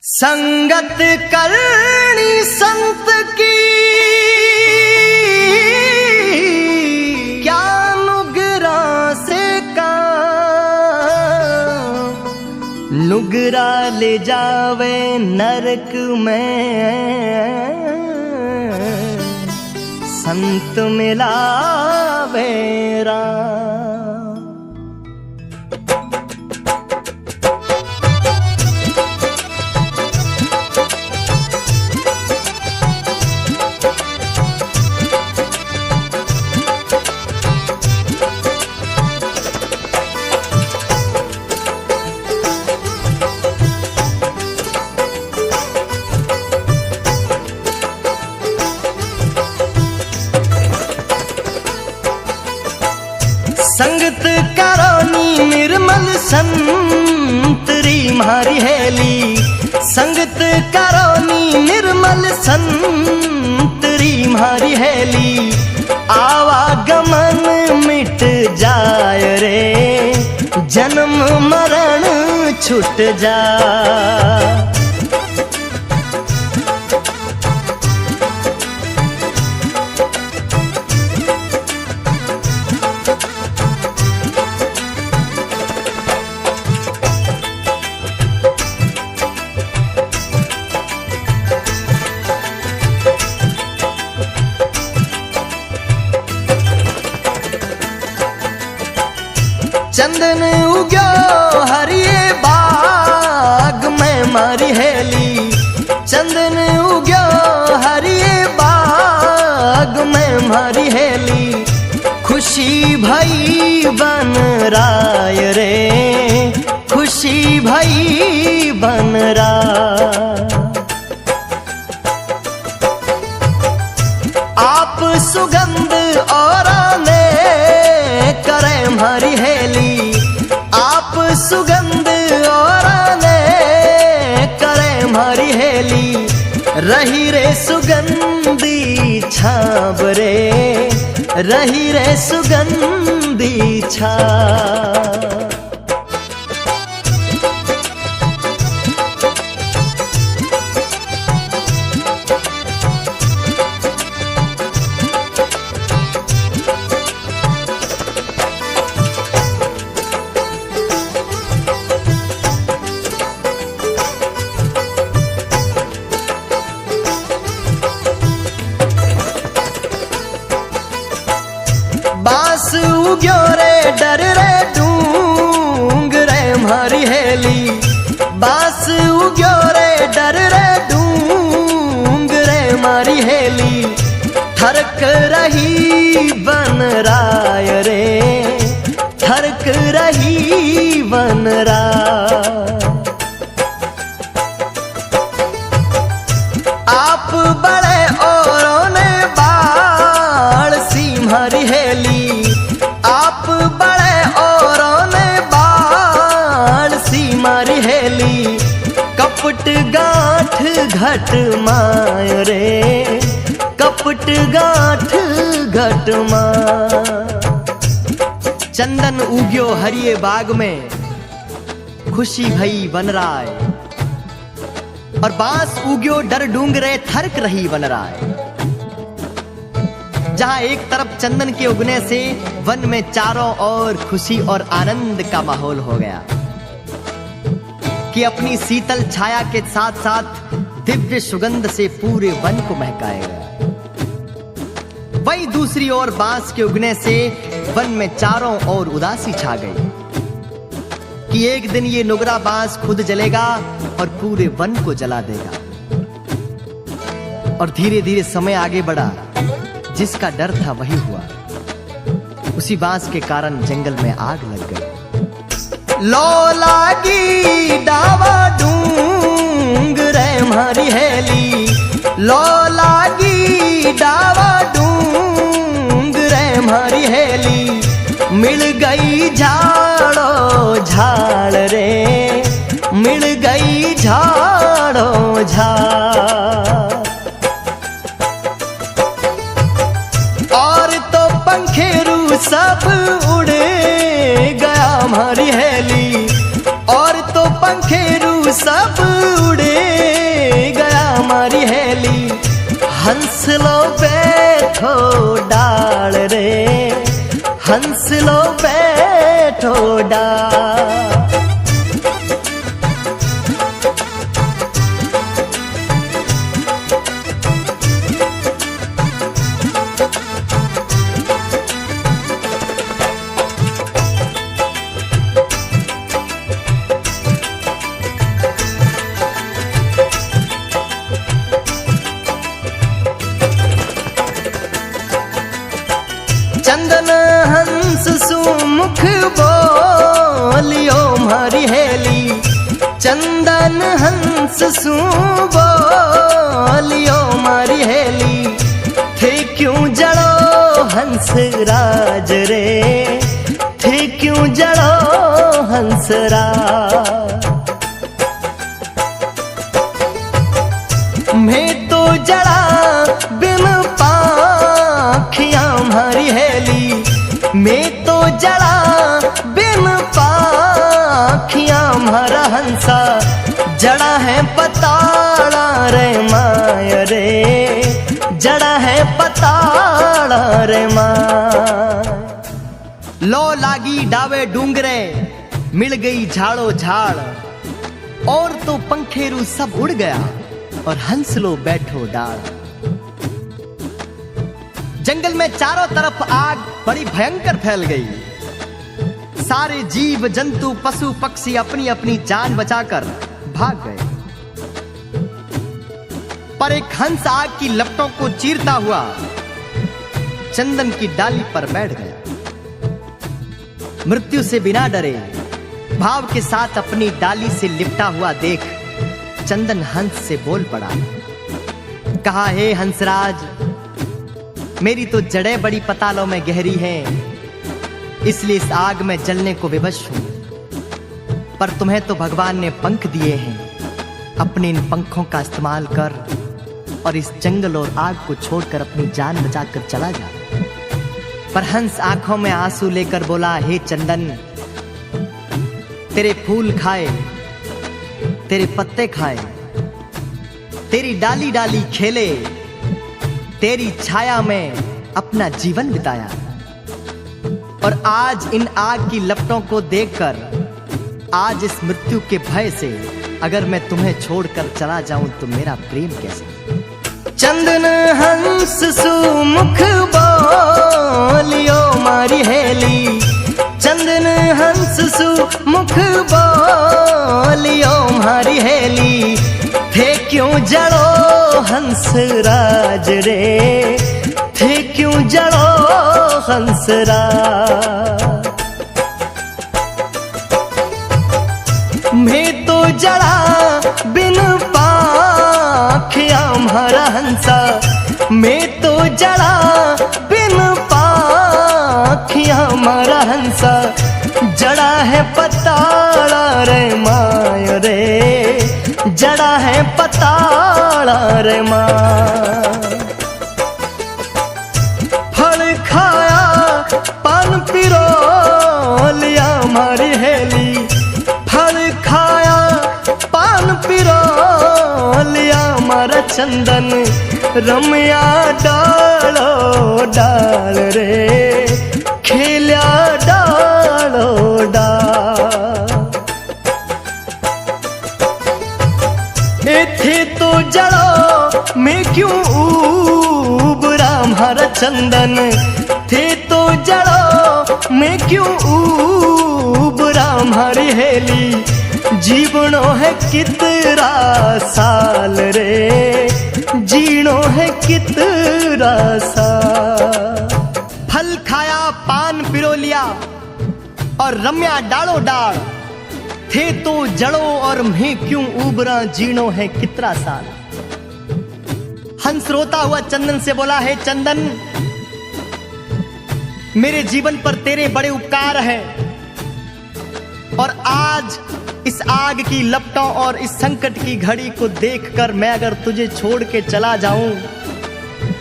संगत करनी संत की क्या नुगरा से का नुगरा ले जावे नरक में संत मिलावे राम। संगत करोनी निर्मल संतरी मारी हेली, संगत करोनी निर्मल संतरी मारी हेली। आवागमन मिट जाय रे जन्म मरण छूट जा। चंदन उग्यो हरिये बाग में मारी हेली, चंदन उग्यो हरिये बाग में मारी हेली। खुशी भई बन राय रे खुशी भई बन राय। आप सुगंध और करे मारी हेली, आप सुगंध और करे मारी हेली। रही रे सुगंधी छाब रे रही रे सुगंधी छाब। बांस उग्यो रे डर रे डूंग रे मारी हेली, बांस उग्यो रे डर रे डूंग रे मारी हेली। थरक रही बन राय रे थरक रही बन राय। आप बड़े औरों ने बाल सी मारी हेली, आप बड़े औरों ने बाल सी मारी हेली। कपट गांठ घट माय रे कपट गांठ घट माय। चंदन उग्यो हरिये बाग में खुशी भई बन राय, और बांस उग्यो डर डूंगरे थरक रही बन राय। जहां एक तरफ चंदन के उगने से वन में चारों ओर खुशी और आनंद का माहौल हो गया कि अपनी शीतल छाया के साथ साथ दिव्य सुगंध से पूरे वन को महकाएगा। वहीं दूसरी ओर बांस के उगने से वन में चारों ओर उदासी छा गई कि एक दिन ये नुगरा बांस खुद जलेगा और पूरे वन को जला देगा। और धीरे धीरे समय आगे बढ़ा, जिसका डर था वही हुआ। उसी बांस के कारण जंगल में आग लग गई। लो लागी डावा डूंग रे मारी हेली, लो लागी डावा डूंग रे मारी हेली। मिल गई झाड़ो झाड़ रे मिल गई झाड़ो झाड़। पंखेरू सब उड़े गया हमारी हेली, और तो पंखेरू सब उड़े बैठो डाल रे, हंस लो बैठो डाल। चंदन हंस सुमुख बोलियो मारी हेली, चंदन हंस सु बोलियो मारी हेली, थे क्यों जड़ो हंस राज रे, थे क्यों जड़ो हंस राज। मैं तो जड़ा बिन पाखियां मारी हेली, मैं तो जड़ा बिन पाखियां मारा हंसा, जड़ा है पताड़ा रे माय रे, जड़ा है पताड़ा रे माय। लो लागी डावे डूंगरे, मिल गई झाड़ो झाड़, और तो पंखेरू सब उड़ गया, और हंस लो बैठो डाल। जंगल में चारों तरफ आग बड़ी भयंकर फैल गई। सारे जीव जंतु पशु पक्षी अपनी अपनी जान बचाकर भाग गए, पर एक हंस आग की लपटों को चीरता हुआ चंदन की डाली पर बैठ गया। मृत्यु से बिना डरे भाव के साथ अपनी डाली से लिपटा हुआ देख चंदन हंस से बोल पड़ा, कहा, हे हंसराज, मेरी तो जड़ें बड़ी पतालों में गहरी हैं, इसलिए इस आग में जलने को विवश हूं। पर तुम्हें तो भगवान ने पंख दिए हैं, अपने इन पंखों का इस्तेमाल कर और इस जंगल और आग को छोड़कर अपनी जान बचाकर चला जा। पर हंस आंखों में आंसू लेकर बोला, हे चंदन, तेरे फूल खाए, तेरे पत्ते खाए, तेरी डाली डाली खेले, तेरी छाया में अपना जीवन बिताया, और आज इन आग की लपटों को देखकर, आज इस मृत्यु के भय से अगर मैं तुम्हें छोड़कर चला जाऊं तो मेरा प्रेम कैसा। चंदन हंस सुमुख बोलियो मारी हेली, चंदन हंस सुमुख बोलियो मारी हेली, थे क्यों जड़ो हंस राज रे, थे क्यों जड़ो हंस राज। मैं तो जड़ा बिन पाखियां मारा हंसा, मैं तो जड़ा बिन पाखियां मारा हंसा, जड़ा है पताड़ा रे माय रे, जड़ा है पताड़ा रे माय। फल खाया पान पिरो लिया मारी हेली, फल खाया पान पिरो लिया मारा चंदन, रमया डालो डाल रे, खेल्या डालो डाल। थे तो जड़ो मैं क्यों उबरा मारा चंदन, थे तो जड़ो मैं क्यों उबरा मारी हेली, जीवनो है कितना साल रे, जीनो है कितना साल। फल खाया पान पिरो लिया और रम्या डालो डाल, थे तो जड़ो और मैं क्यों उबरा, जीनो है कितना साल। हंस रोता हुआ चंदन से बोला, है चंदन, मेरे जीवन पर तेरे बड़े उपकार हैं, और आज इस आग की लपटों और इस संकट की घड़ी को देखकर मैं अगर तुझे छोड़ के चला जाऊं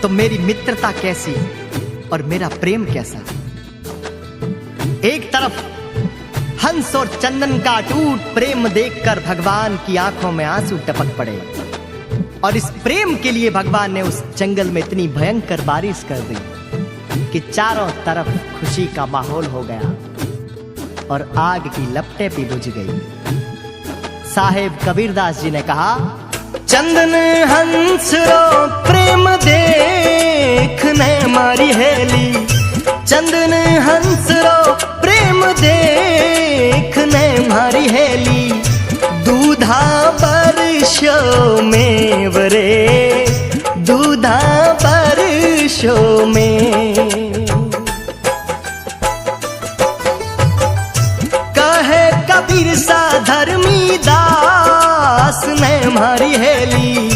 तो मेरी मित्रता कैसी और मेरा प्रेम कैसा। एक तरफ हंस और चंदन का अटूट प्रेम देखकर भगवान की आंखों में आंसू टपक पड़े, और इस प्रेम के लिए भगवान ने उस जंगल में इतनी भयंकर बारिश कर दी कि चारों तरफ खुशी का माहौल हो गया और आग की लपटें भी बुझ गई। साहेब कबीरदास जी ने कहा, चंदन हंस रो प्रेम देखने मारी हेली, चंदन हंस रो प्रेम देखने मारी हेली, दूधा बरसो में वरे, दूधा बरसो में। कहे कबीर सा धर्मी दास ने मारी हेली,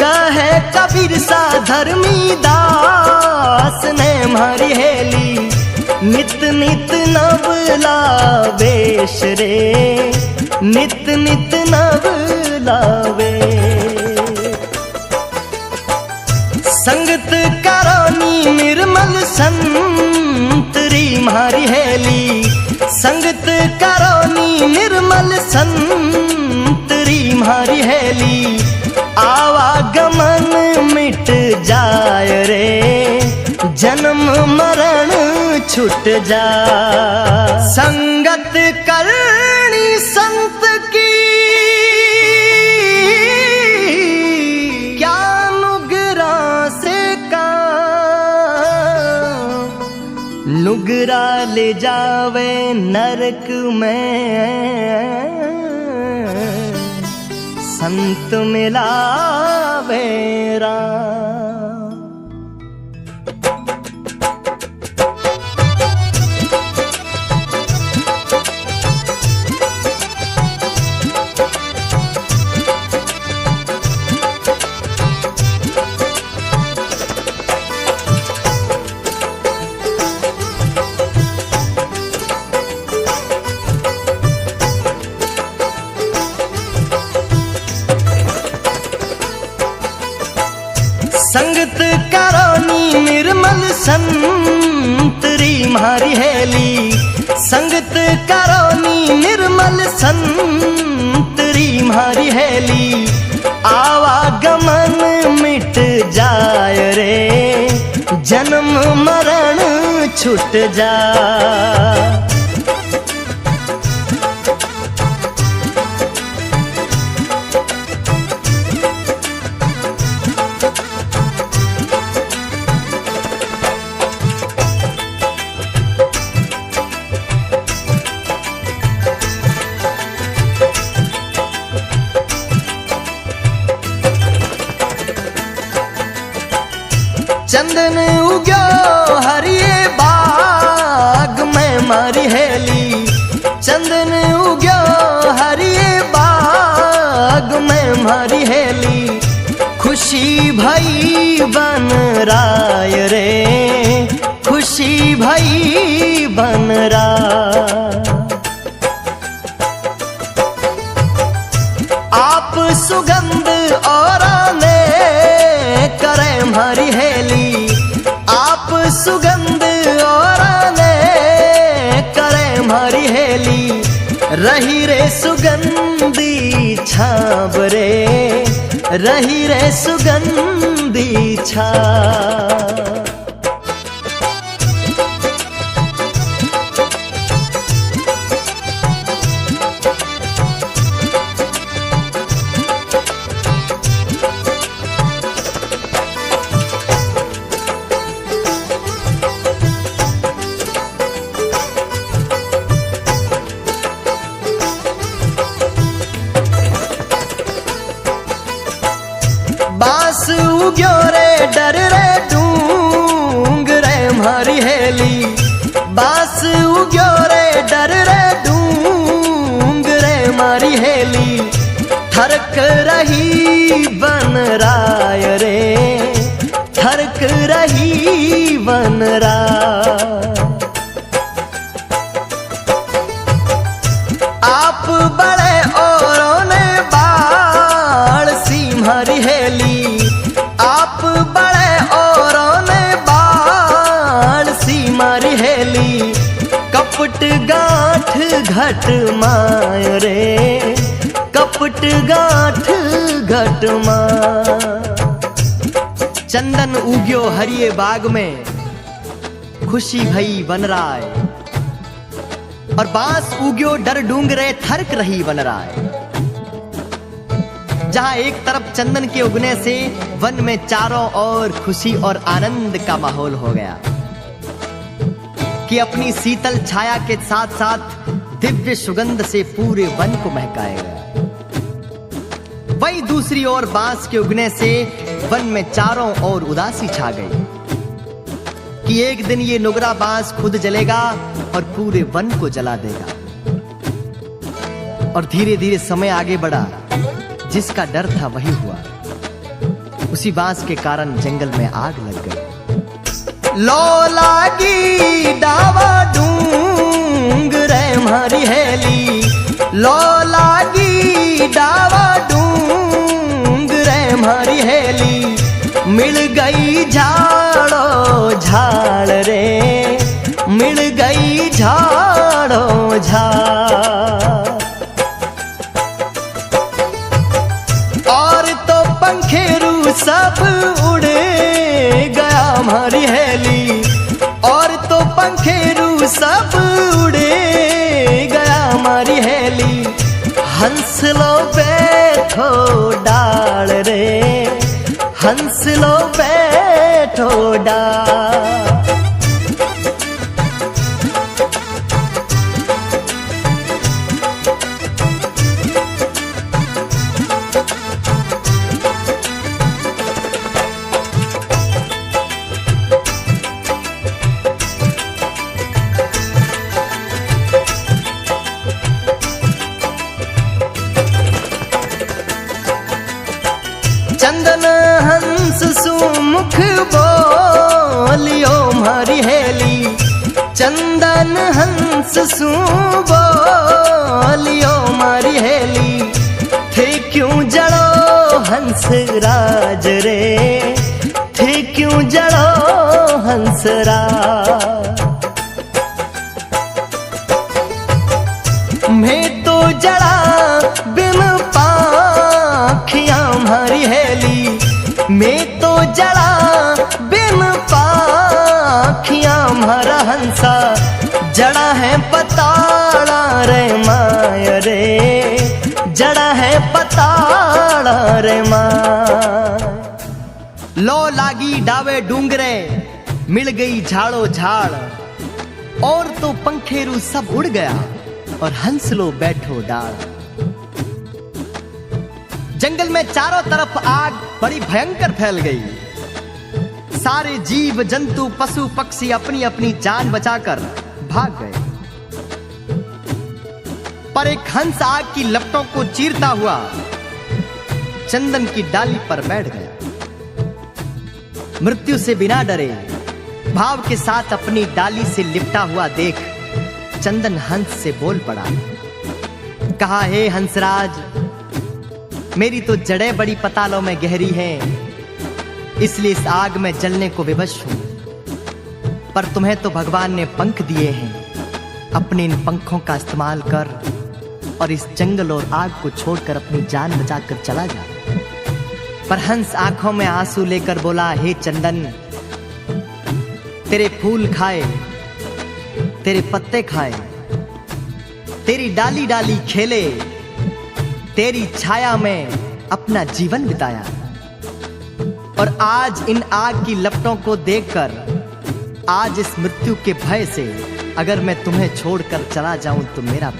कहे कबीर सा धर्मी दास ने मारी हेली, नित नित नवला वेश रे, नित नित नवलावे। संगत करोनी निर्मल संतरी मारी हेली, संगत करोनी निर्मल संतरी मारी हेली, आवागमन मिट जाय रे, जन्म मरण छूट जा। संगत करनी संत की क्या नुगरा से का, नुगरा ले जावे नरक में, संत मिलावे राम। संगत करोनी निर्मल संतरी मारी हेली, संगत करोनी निर्मल संतरी मारी हेली, आवागमन मिट जाय रे, जन्म मरण छूट जा। चंदन उग्यो हरिये बाग में मारी हेली, चंदन उग्यो हरिये बाग में मारी हेली, खुशी भई बन राय रे, खुशी भई बन राय। आप सुगंध और ने करे मारी हेली, आप सुगंध और ने करे मारी हेली, रही रे सुगंधी छाब रे, रही रे सुगंधी छाब। बास उग्यो रे डर रे डूंग रे मारी हेली, बास उग्यो रे डर रे डूंग रे मारी हेली, थरक रही बन राय रे, थरक रही बन राय। आप बड़े औरों ने बाल सी मारी हेली, आप बड़े औरों ने बाल सी मारी हेली, कपट गांठ घट माय रे, कपट गांठ घटमा। चंदन उग्यो हरिये बाग में, खुशी भई बन राय। और बांस उग्यो डर डूंगरे, थरक रही बन राय। जहां एक तरफ चंदन के उगने से वन में चारों ओर खुशी और आनंद का माहौल हो गया कि अपनी शीतल छाया के साथ साथ दिव्य सुगंध से पूरे वन को महकाएगा। वही दूसरी ओर बांस के उगने से वन में चारों ओर उदासी छा गई कि एक दिन ये नुगरा बांस खुद जलेगा और पूरे वन को जला देगा। और धीरे धीरे समय आगे बढ़ा, जिसका डर था वही हुआ। उसी बांस के कारण जंगल में आग लग गई। लो लागी डावा डूंग रे मारी हेली, लो लागी डावा डूंग रे मारी हेली। मिल गई झाड़ो झाड़ रे, मिल गई झाड़ो झाड़। पंखेरू सब उड़े गया हमारी हेली, और तो पंखेरू सब उड़े गया हमारी हेली। हंस लो बैठो डाल रे, हंस लो बैठो डाल। चंदन हंस सुमुख बोलियो मारी हेली, चंदन हंस सु बोलियो मारी हेली। थे क्यों जड़ो हंस राज रे, थे क्यों जड़ो हंस राज। मैं तो जड़ा बिन पाखियां मारी हेली, मैं तो जड़ा बिन पाखियां मारा हंसा। जड़ा है पताड़ा रे माय रे, जड़ा है पताड़ा रे माय। लो लागी डावे डूंगरे, मिल गई झाड़ो झाड़। और तो पंखेरू सब उड़ गया, और हंस लो बैठो डाल। जंगल में चारों तरफ आग बड़ी भयंकर फैल गई। सारे जीव जंतु पशु पक्षी अपनी अपनी जान बचाकर भाग गए। पर एक हंस आग की लपटों को चीरता हुआ चंदन की डाली पर बैठ गया। मृत्यु से बिना डरे भाव के साथ अपनी डाली से लिपटा हुआ देख चंदन हंस से बोल पड़ा। कहा, हे हंसराज, मेरी तो जड़ें बड़ी पतालों में गहरी हैं, इसलिए इस आग में जलने को विवश हूं। पर तुम्हें तो भगवान ने पंख दिए हैं, अपने इन पंखों का इस्तेमाल कर और इस जंगल और आग को छोड़कर अपनी जान बचाकर चला जा। पर हंस आंखों में आंसू लेकर बोला, हे चंदन, तेरे फूल खाए, तेरे पत्ते खाए, तेरी डाली डाली खेले, तेरी छाया में अपना जीवन बिताया। और आज इन आग की लपटों को देखकर, आज इस मृत्यु के भय से अगर मैं तुम्हें छोड़कर चला जाऊं तो मेरा